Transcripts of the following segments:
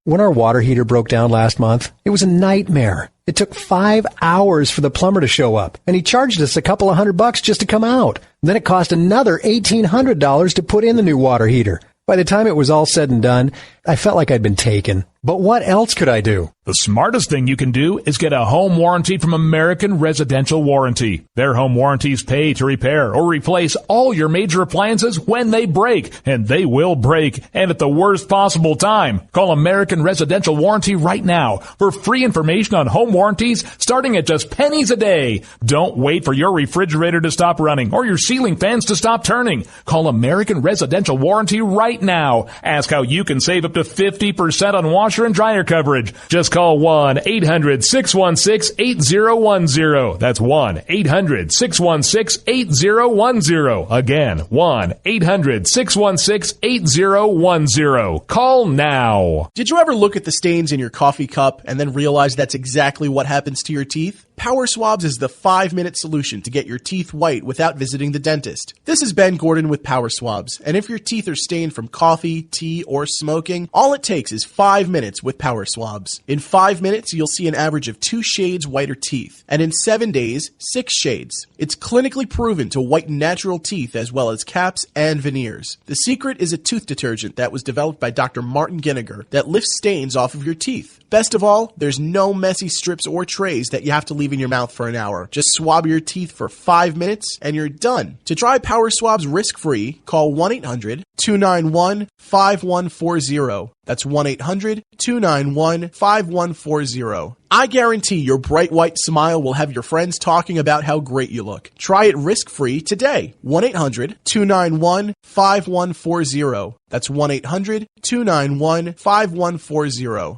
When our water heater broke down last month, it was a nightmare. It took 5 hours for the plumber to show up, and he charged us a couple of $100 just to come out. Then it cost another $1,800 to put in the new water heater. By the time it was all said and done, I felt like I'd been taken. But what else could I do? The smartest thing you can do is get a home warranty from American Residential Warranty. Their home warranties pay to repair or replace all your major appliances when they break, and they will break, and at the worst possible time. Call American Residential Warranty right now for free information on home warranties starting at just pennies a day. Don't wait for your refrigerator to stop running or your ceiling fans to stop turning. Call American Residential Warranty right now. Ask how you can save up to 50% on washer and dryer coverage. Just call 1-800-616-8010. That's 1-800-616-8010. Again, 1-800-616-8010. Call now. Did you ever look at the stains in your coffee cup and then realize that's exactly what happens to your teeth? Power Swabs is the 5-minute solution to get your teeth white without visiting the dentist. This is Ben Gordon with Power Swabs, and if your teeth are stained from coffee, tea, or smoking, all it takes is 5 minutes with Power Swabs. In 5 minutes, you'll see an average of 2 shades whiter teeth, and in 7 days, 6 shades. It's clinically proven to whiten natural teeth as well as caps and veneers. The secret is a tooth detergent that was developed by Dr. Martin Ginniger that lifts stains off of your teeth. Best of all, there's no messy strips or trays that you have to leave in your mouth for an hour. Just swab your teeth for 5 minutes and you're done. To try Power Swabs risk-free, call 1-800-291-5140. That's 1-800-291-5140. I guarantee your bright white smile will have your friends talking about how great you look. Try it risk-free today. 1-800-291-5140. That's 1-800-291-5140.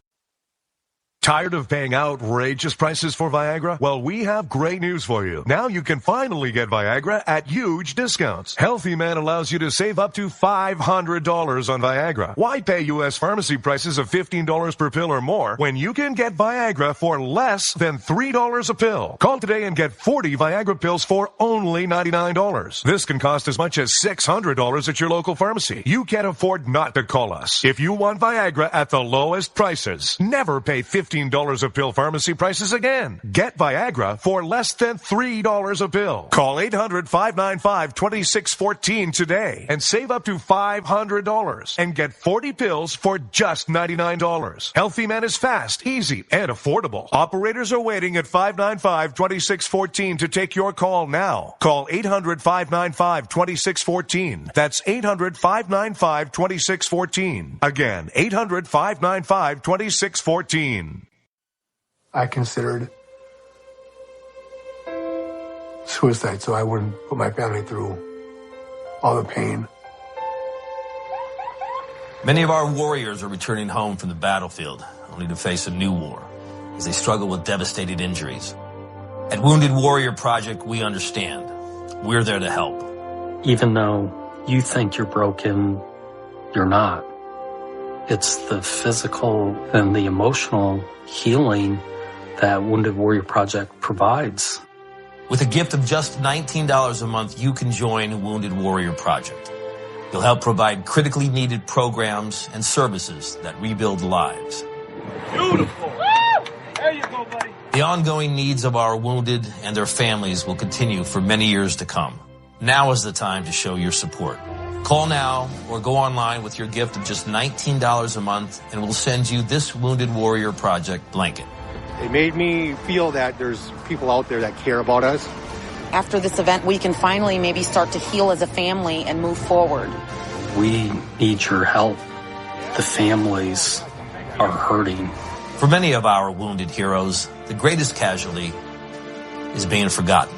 Tired of paying outrageous prices for Viagra? Well, we have great news for you. Now you can finally get Viagra at huge discounts. Healthy Man allows you to save up to $500 on Viagra. Why pay U.S. pharmacy prices of $15 per pill or more when you can get Viagra for less than $3 a pill? Call today and get 40 Viagra pills for only $99. This can cost as much as $600 at your local pharmacy. You can't afford not to call us. If you want Viagra at the lowest prices, never pay $15 a pill pharmacy prices again. Get Viagra for less than $3 a pill. Call 800-595-2614 today and save up to $500 and get 40 pills for just $99. Healthy Man is fast, easy, and affordable. Operators are waiting at 595-2614 to take your call now. Call 800-595-2614. That's 800-595-2614. Again, 800-595-2614. I considered suicide so I wouldn't put my family through all the pain. Many of our warriors are returning home from the battlefield, only to face a new war as they struggle with devastating injuries. At Wounded Warrior Project, we understand. We're there to help. Even though you think you're broken, you're not. It's the physical and the emotional healing that Wounded Warrior Project provides. With a gift of just $19 a month, you can join Wounded Warrior Project. You'll help provide critically needed programs and services that rebuild lives. Beautiful. Woo! There you go, buddy. The ongoing needs of our wounded and their families will continue for many years to come. Now is the time to show your support. Call now or go online with your gift of just $19 a month and we'll send you this Wounded Warrior Project blanket. It made me feel that there's people out there that care about us. After this event, we can finally maybe start to heal as a family and move forward. We need your help. The families are hurting. For many of our wounded heroes, the greatest casualty is being forgotten.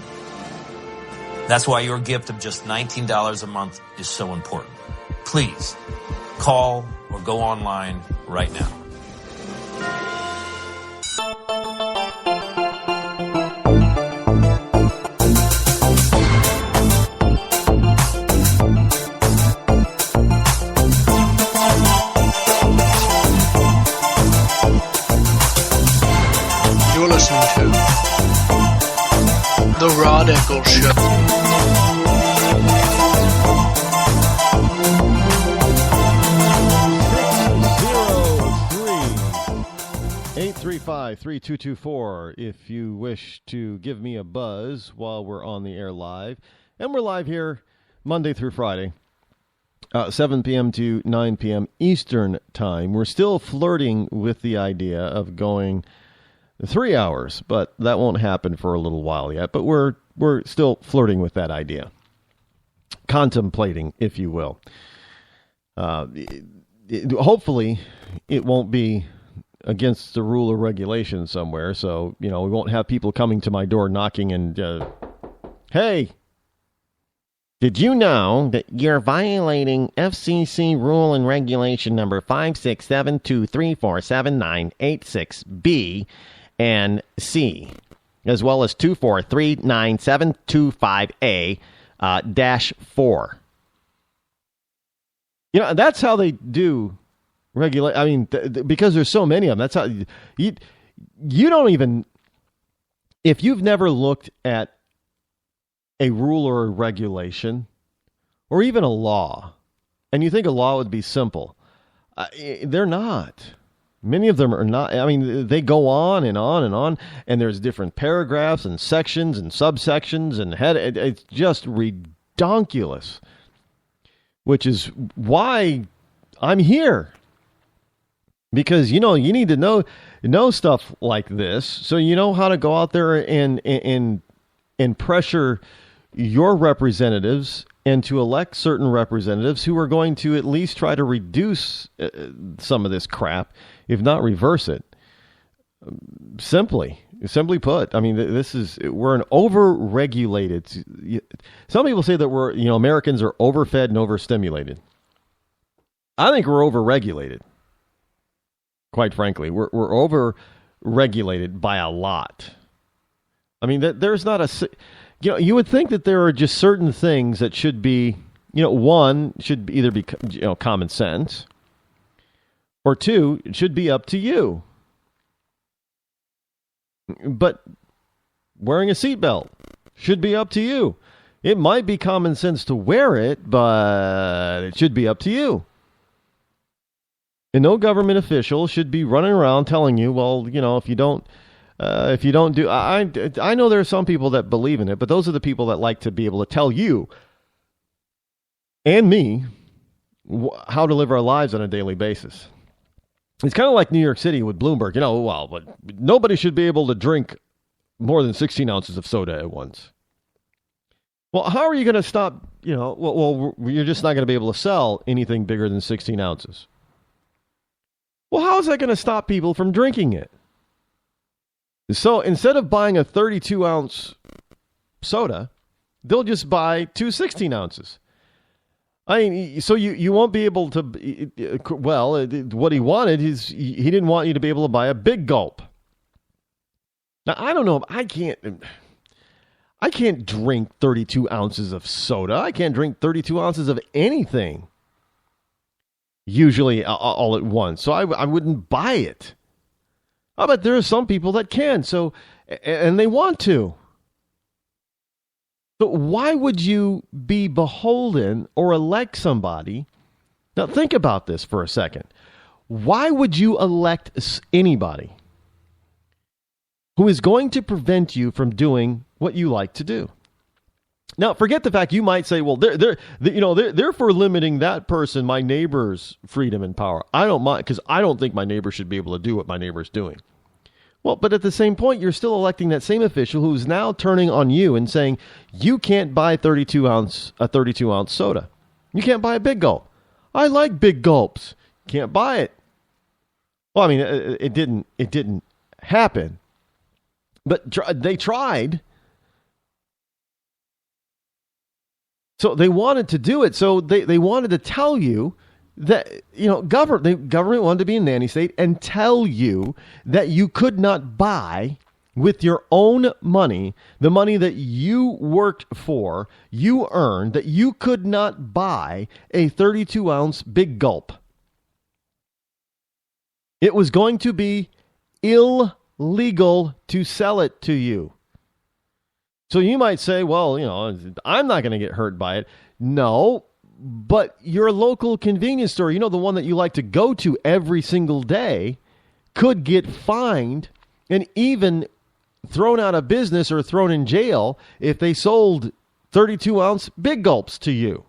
That's why your gift of just $19 a month is so important. Please call or go online right now. You're listening to The Rod Eccles Show. 855-3224 if you wish to give me a buzz while we're on the air live. And we're live here Monday through Friday, 7 p.m. to 9 p.m. Eastern Time. We're still flirting with the idea of going 3 hours, but that won't happen for a little while yet. But we're still flirting with that idea. Contemplating, if you will. Hopefully, it won't be against the rule or regulation somewhere. So, we won't have people coming to my door knocking and, hey, did you know that you're violating FCC rule and regulation number 56723479886B and C, as well as 2439725A dash 4. That's how they do regulate. I mean, because there's so many of them. That's how you don't even, if you've never looked at a rule or a regulation or even a law, and you think a law would be simple, they're not. Many of them are not. I mean, they go on and on and on, and there's different paragraphs and sections and subsections and it's just redonkulous, which is why I'm here. Because, you need to know stuff like this, so you know how to go out there and pressure your representatives and to elect certain representatives who are going to at least try to reduce some of this crap, if not reverse it. Simply put, I mean, we're an over-regulated. Some people say that Americans are overfed and overstimulated. I think we're over-regulated. Quite frankly, we're over-regulated by a lot. I mean, there's not a... you would think that there are just certain things that should be, one, should either be, common sense, or two, it should be up to you. But wearing a seatbelt should be up to you. It might be common sense to wear it, but it should be up to you. And no government official should be running around telling you, well, if you don't do, I know there are some people that believe in it, but those are the people that like to be able to tell you and me how to live our lives on a daily basis. It's kind of like New York City with Bloomberg, but nobody should be able to drink more than 16 ounces of soda at once. Well, how are you going to stop, you're just not going to be able to sell anything bigger than 16 ounces. Well, how is that going to stop people from drinking it? So instead of buying a 32-ounce soda, they'll just buy two 16 ounces. I mean, so you won't be able to, well, what he wanted is he didn't want you to be able to buy a big gulp. Now, I don't know, I can't drink 32 ounces of soda. I can't drink 32 ounces of anything, usually all at once. So I wouldn't buy it. But there are some people that can, and they want to. But why would you be beholden or elect somebody? Now think about this for a second. Why would you elect anybody who is going to prevent you from doing what you like to do? Now, forget the fact you might say, well, they're for limiting that person, my neighbor's freedom and power. I don't mind, because I don't think my neighbor should be able to do what my neighbor's doing. Well, but at the same point, you're still electing that same official who's now turning on you and saying, you can't buy a 32-ounce soda. You can't buy a big gulp. I like big gulps. Can't buy it. Well, I mean, it didn't happen. But they tried. So they wanted to do it. So they wanted to tell you that, the government wanted to be a nanny state and tell you that you could not buy with your own money, the money that you worked for, you earned, that you could not buy a 32-ounce big gulp. It was going to be illegal to sell it to you. So you might say, well, I'm not going to get hurt by it. No, but your local convenience store, the one that you like to go to every single day, could get fined and even thrown out of business or thrown in jail if they sold 32-ounce Big Gulps to you.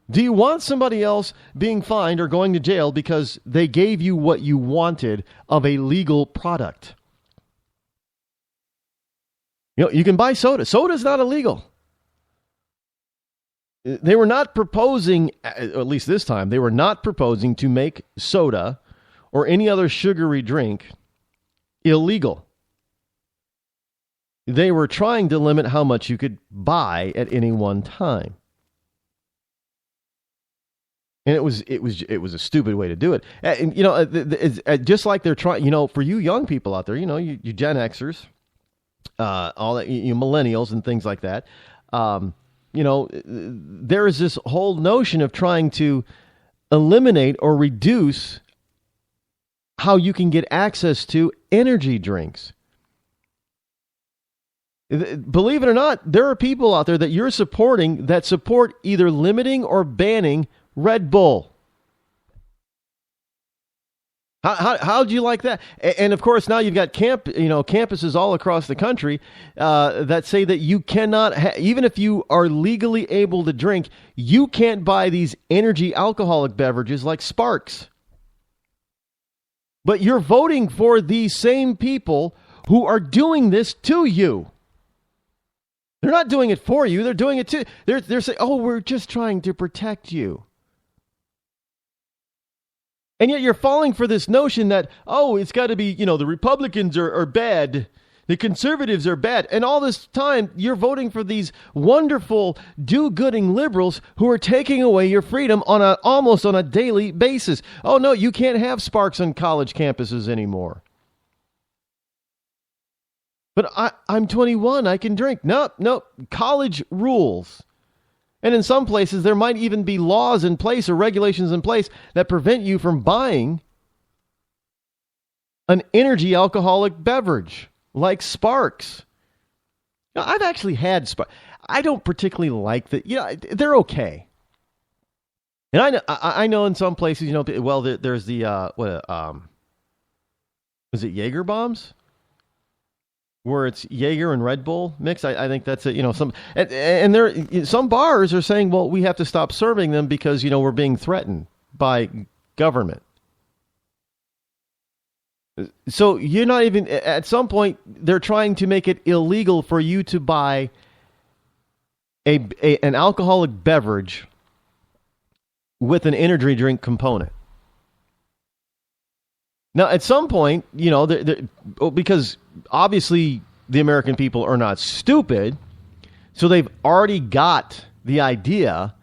Do you want somebody else being fined or going to jail because they gave you what you wanted of a legal product? You know, you can buy soda. Soda's not illegal. They were not proposing, at least this time, they were not proposing to make soda or any other sugary drink illegal. They were trying to limit how much you could buy at any one time. And it was a stupid way to do it. And, you know, it's just like they're trying, you know, for you young people out there, you know, you Gen Xers, all that, you millennials and things like that, you know, there is this whole notion of trying to eliminate or reduce how you can get access to energy drinks. Believe it or not, there are people out there that you're supporting that support either limiting or banning Red Bull. How do you like that? And of course, now you've got campuses all across the country that say that you cannot, even if you are legally able to drink, you can't buy these energy alcoholic beverages like Sparks. But you're voting for these same people who are doing this to you. They're not doing it for you. They're doing it to. They're saying, "Oh, we're just trying to protect you." And yet you're falling for this notion that, oh, it's got to be, you know, the Republicans are bad, the conservatives are bad. And all this time, you're voting for these wonderful, do-gooding liberals who are taking away your freedom almost on a daily basis. Oh, no, you can't have Sparks on college campuses anymore. But I'm 21, I can drink. No, college rules. And in some places, there might even be laws in place or regulations in place that prevent you from buying an energy alcoholic beverage like Sparks. Now, I've actually had Sparks. I don't particularly like that. You know, they're okay. And I know in some places, you know, well, there's the, is it Jaeger bombs? Where it's Jaeger and Red Bull mix. I think that's it. You know, some bars are saying, well, we have to stop serving them because, you know, we're being threatened by government. So you're not even, at some point, they're trying to make it illegal for you to buy an alcoholic beverage with an energy drink component. Now, at some point, you know, because obviously the American people are not stupid, so they've already got the idea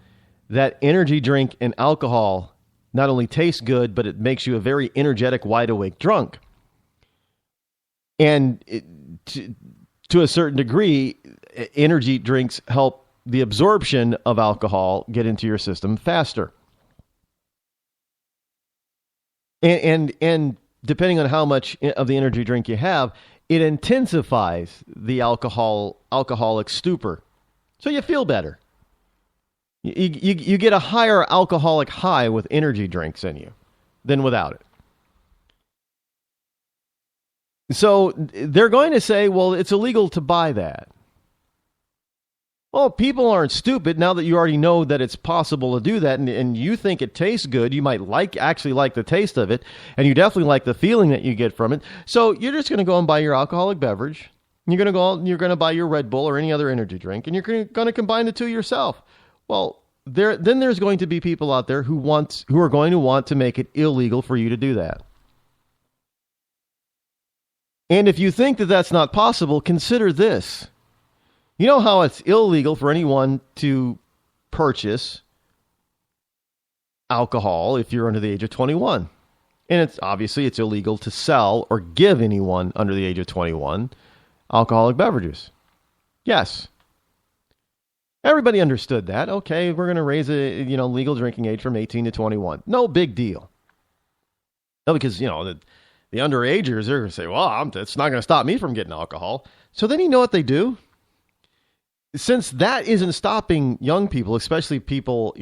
that energy drink and alcohol not only taste good, but it makes you a very energetic, wide-awake drunk. And to a certain degree, energy drinks help the absorption of alcohol get into your system faster. And depending on how much of the energy drink you have, it intensifies the alcoholic stupor. So you feel better. You get a higher alcoholic high with energy drinks in you than without it. So they're going to say, well, it's illegal to buy that. Well, people aren't stupid now that you already know that it's possible to do that, and you think it tastes good. You might actually like the taste of it, and you definitely like the feeling that you get from it. So you're just going to go and buy your alcoholic beverage. You're going to go out and you're going to buy your Red Bull or any other energy drink, and you're going to combine the two yourself. Well, then there's going to be people out there who are going to want to make it illegal for you to do that. And if you think that that's not possible, consider this. You know how it's illegal for anyone to purchase alcohol if you're under the age of 21. And it's illegal to sell or give anyone under the age of 21 alcoholic beverages. Yes. Everybody understood that. Okay, we're going to raise a legal drinking age from 18 to 21. No big deal. No, because, the underagers, they're going to say, well, it's not going to stop me from getting alcohol. So then you know what they do? Since that isn't stopping young people, especially people,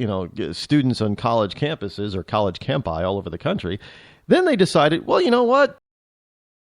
students on college campuses or college campi all over the country, then they decided, well, you know what?